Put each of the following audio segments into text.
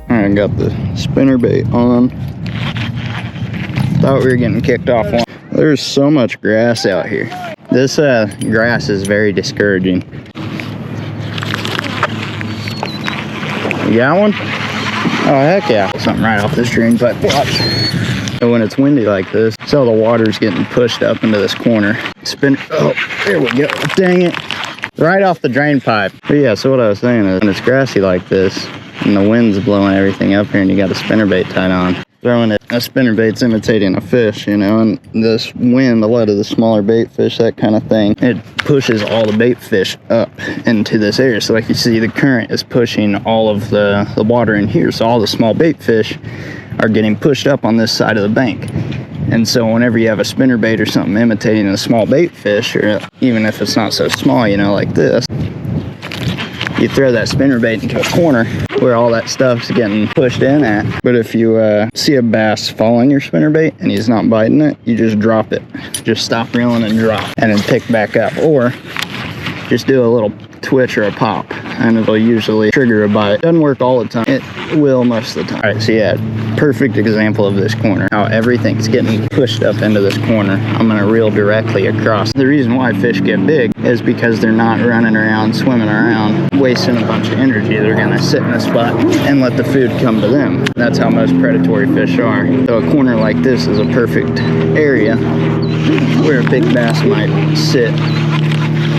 I got the spinnerbait on. Thought we were getting kicked off one. There's so much grass out here. This grass is very discouraging. You got one? Oh, heck yeah. Something right off this drain pipe. Watch. So when it's windy like this, so the water's getting pushed up into this corner. Spin. Oh, there we go. Dang it. Right off the drain pipe. But yeah, so what I was saying is when it's grassy like this and the wind's blowing everything up here and you got a spinnerbait tied on, throwing it, a spinnerbait's imitating a fish, you know, and this wind, a lot of the smaller bait fish, that kind of thing, it pushes all the bait fish up into this area. So like you see, the current is pushing all of the water in here, so all the small bait fish are getting pushed up on this side of the bank. And so whenever you have a spinnerbait or something imitating a small bait fish, or even if it's not so small, you know, like this, you throw that spinnerbait into a corner where all that stuff's getting pushed in at. But if you see a bass following your spinnerbait and he's not biting it, you just drop it. Just stop reeling and drop, and then pick back up. Or just do a little twitch or a pop, and it'll usually trigger a bite. Doesn't work all the time. It will most of the time. All right, so yeah, perfect example of this corner. How everything's getting pushed up into this corner. I'm gonna reel directly across. The reason why fish get big is because they're not running around, swimming around, wasting a bunch of energy. They're gonna sit in a spot and let the food come to them. That's how most predatory fish are. So a corner like this is a perfect area where a big bass might sit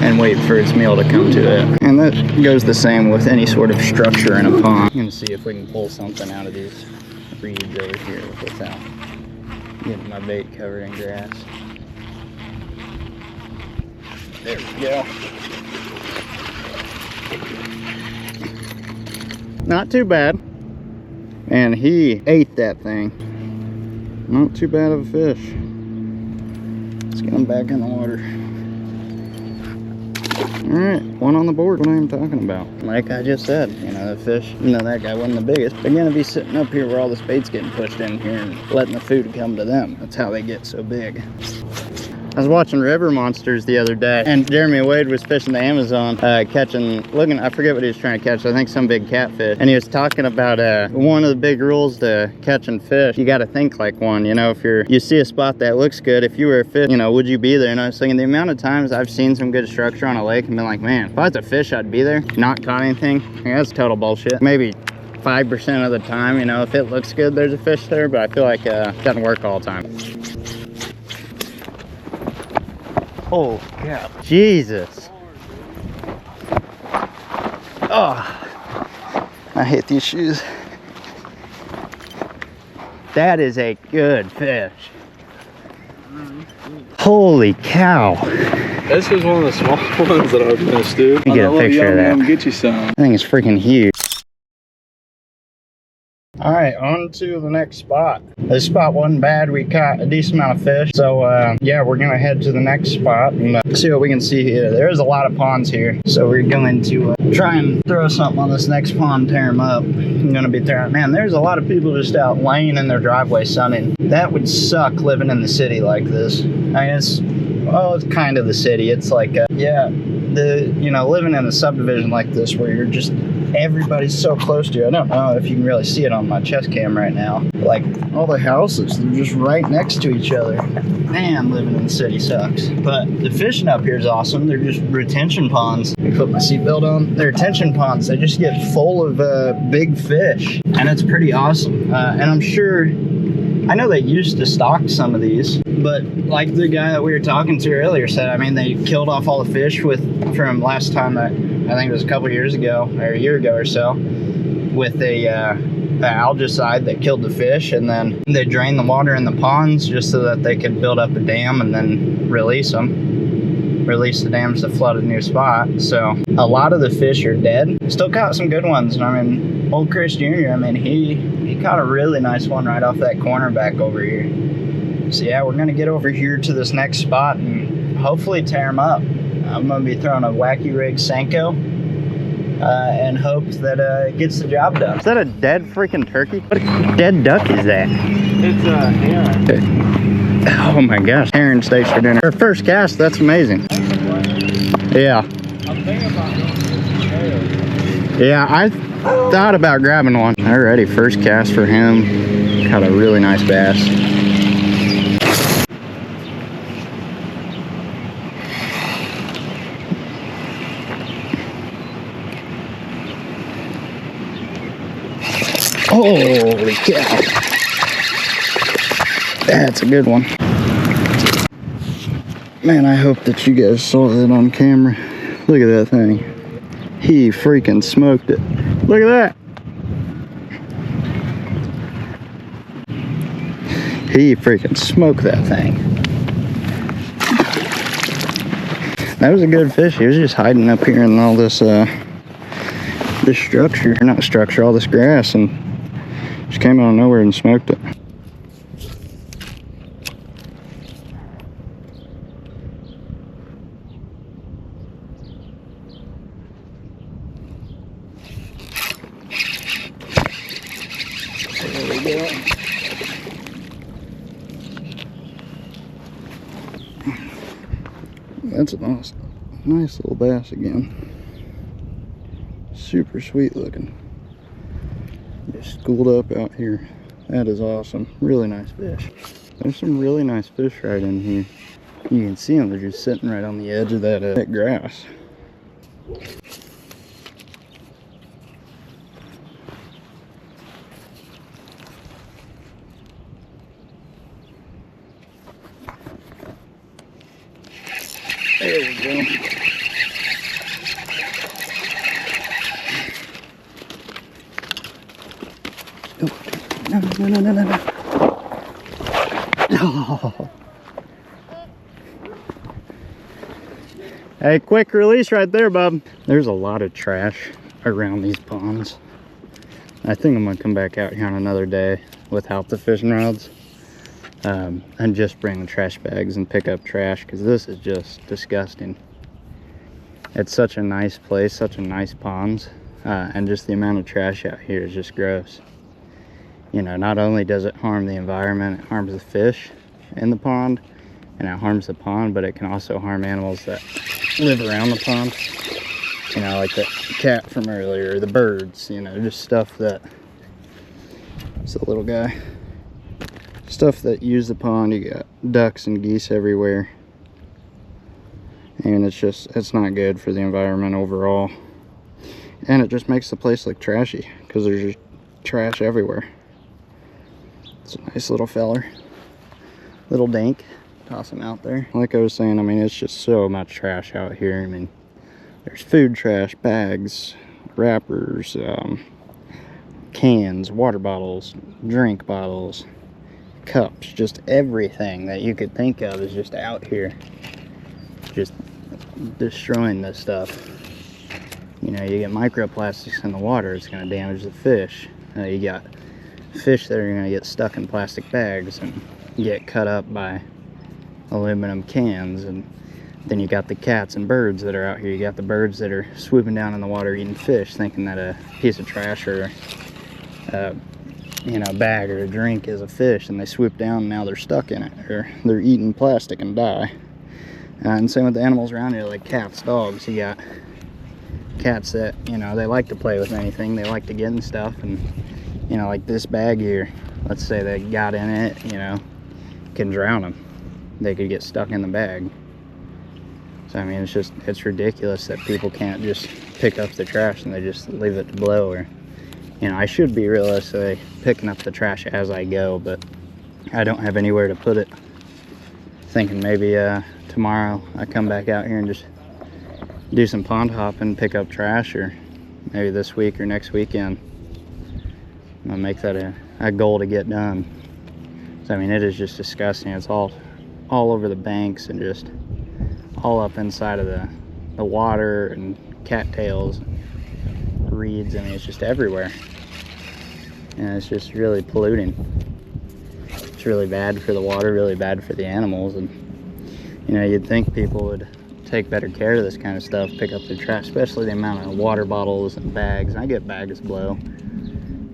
and wait for its meal to come to it. And that goes the same with any sort of structure in a pond. I'm gonna see if we can pull something out of these reeds over here without getting my bait covered in grass. There we go. Not too bad. And he ate that thing. Not too bad of a fish. Let's get him back in the water. Alright, one on the board. What I'm talking about. Like I just said, you know, the fish, you know, that guy wasn't the biggest. They're gonna be sitting up here where all this bait's getting pushed in here and letting the food come to them. That's how they get so big. I was watching River Monsters the other day, and Jeremy Wade was fishing the Amazon, I forget what he was trying to catch. I think some big catfish. And he was talking about one of the big rules to catching fish. You got to think like one. You know, if you see a spot that looks good, if you were a fish, you know, would you be there? And I was thinking the amount of times I've seen some good structure on a lake and been like, man, if I was a fish, I'd be there. Not caught anything. Yeah, that's total bullshit. Maybe 5% of the time, you know, if it looks good, there's a fish there, but I feel like it doesn't work all the time. Oh, God. Jesus. Oh, I hate these shoes. That is a good fish. Holy cow. This is one of the small ones that I've missed, dude. Let me get a picture of that. Get you some. I think it's freaking huge. All right, on to the next spot. This spot wasn't bad. We caught a decent amount of fish. So yeah, we're gonna head to the next spot and see what we can see here. There's a lot of ponds here. So we're going to try and throw something on this next pond, tear them up. I'm gonna be throwing, man, there's a lot of people just out laying in their driveway sunning. That would suck living in the city like this. I guess, well, it's kind of the city. It's like, yeah, you know, living in a subdivision like this where you're just, everybody's so close to you. I don't know if you can really see it on my chest cam right now. Like, all the houses, they're just right next to each other. Man, living in the city sucks. But the fishing up here is awesome. They're just retention ponds. I put my seatbelt on. They're retention ponds. They just get full of big fish. And it's pretty awesome. And I'm sure, I know they used to stock some of these, but like the guy that we were talking to earlier said, I mean, they killed off all the fish from last time that, I think it was a couple years ago, or a year ago or so, with a algicide that killed the fish, and then they drained the water in the ponds just so that they could build up a dam and then release the dams to flood a new spot. So a lot of the fish are dead. Still caught some good ones, and I mean, old Chris Jr., I mean, he caught a really nice one right off that corner back over here. So yeah, we're gonna get over here to this next spot and hopefully tear them up. I'm gonna be throwing a wacky rig Senko and hope that it gets the job done. Is that a dead freaking turkey? What dead duck is that? It's a heron. Oh my gosh, heron steaks for dinner. For first cast, that's amazing. Yeah. I'm thinking about going to Yeah, I thought about grabbing one. Alrighty, first cast for him. Caught a really nice bass. Holy cow. That's a good one. Man, I hope that you guys saw that on camera. Look at that thing. He freaking smoked it. Look at that. He freaking smoked that thing. That was a good fish. He was just hiding up here in all this this structure, not structure, all this grass, and just came out of nowhere and smoked it. There we go. That's a nice little bass again. Super sweet looking. Just schooled up out here. That is awesome. Really nice fish. There's some really nice fish right in here. You can see them. They're just sitting right on the edge of that grass. There we go. Oh, no. Oh. Hey, quick release right there, bub. There's a lot of trash around these ponds. I think I'm gonna come back out here on another day without the fishing rods. And just bring the trash bags and pick up trash, because this is just disgusting. It's such a nice place, such a nice ponds, and just the amount of trash out here is just gross. You know, not only does it harm the environment, it harms the fish in the pond, and it harms the pond, but it can also harm animals that live around the pond. You know, like the cat from earlier, the birds, you know, just stuff that, it's a little guy. Stuff that use the pond. You got ducks and geese everywhere, and it's not good for the environment overall, and it just makes the place look trashy because there's just trash everywhere. It's a nice little feller, little dink. Toss him out there. Like I was saying, I mean, it's just so much trash out here. I mean, there's food trash, bags, wrappers, cans, water bottles, drink bottles, cups, just everything that you could think of is just out here, just destroying this stuff. You know, you get microplastics in the water, it's going to damage the fish. You got fish that are going to get stuck in plastic bags and get cut up by aluminum cans, and then you got the cats and birds that are out here. You got the birds that are swooping down in the water eating fish, thinking that a piece of trash or you know, bag or a drink is a fish, and they swoop down and now they're stuck in it, or they're eating plastic and die. And same with the animals around here, like cats, dogs. You got cats that, you know, they like to play with anything, they like to get in stuff, and you know, like this bag here, let's say they got in it, you know, can drown them. They could get stuck in the bag. So I mean, it's ridiculous that people can't just pick up the trash and they just leave it to blow. Or, you know, I should be realistically picking up the trash as I go, but I don't have anywhere to put it. Thinking maybe tomorrow I come back out here and just do some pond hopping, pick up trash, or maybe this week or next weekend. I'm gonna make that a goal to get done. So I mean, it is just disgusting. It's all over the banks and just all up inside of the water, and cattails, reeds. I mean, it's just everywhere, and it's just really polluting. It's really bad for the water, really bad for the animals. And you know, you'd think people would take better care of this kind of stuff, pick up their trash, especially the amount of water bottles and bags. And I get bags blow,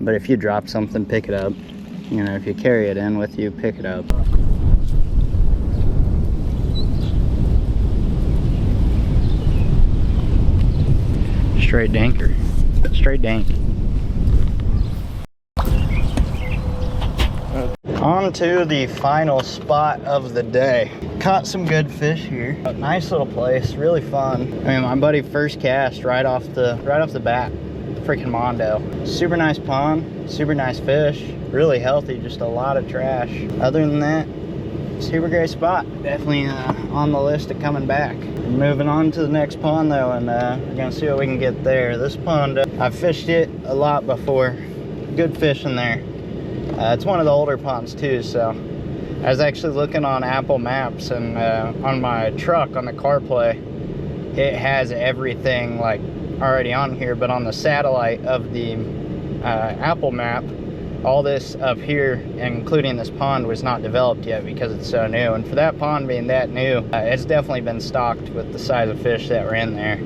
but if you drop something, pick it up. You know, if you carry it in with you, pick it up. Straight dinker. straight dink. On to the final spot of the day. Caught some good fish here. A nice little place, really fun. I mean, my buddy first cast right off the bat. Freaking Mondo. Super nice pond, super nice fish, really healthy, just a lot of trash. Other than that, super great spot. Definitely on the list of coming back. Moving on to the next pond though, and we're gonna see what we can get there. This pond, I've fished it a lot before. Good fish in there. It's one of the older ponds too, so I was actually looking on Apple Maps, and on my truck on the CarPlay, it has everything like already on here, but on the satellite of the Apple map, all this up here, including this pond, was not developed yet because it's so new. And for that pond being that new, it's definitely been stocked with the size of fish that were in there.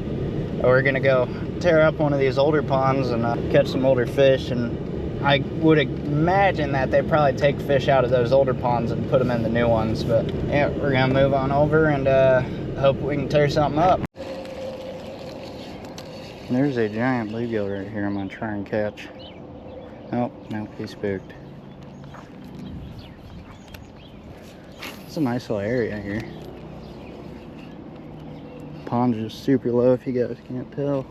We're gonna go tear up one of these older ponds and catch some older fish, and I would imagine that they probably take fish out of those older ponds and put them in the new ones. But yeah, we're gonna move on over and hope we can tear something up. There's a giant bluegill right here I'm gonna try and catch. Oh, no, he's spooked. It's a nice little area here. Pond's just super low if you guys can't tell.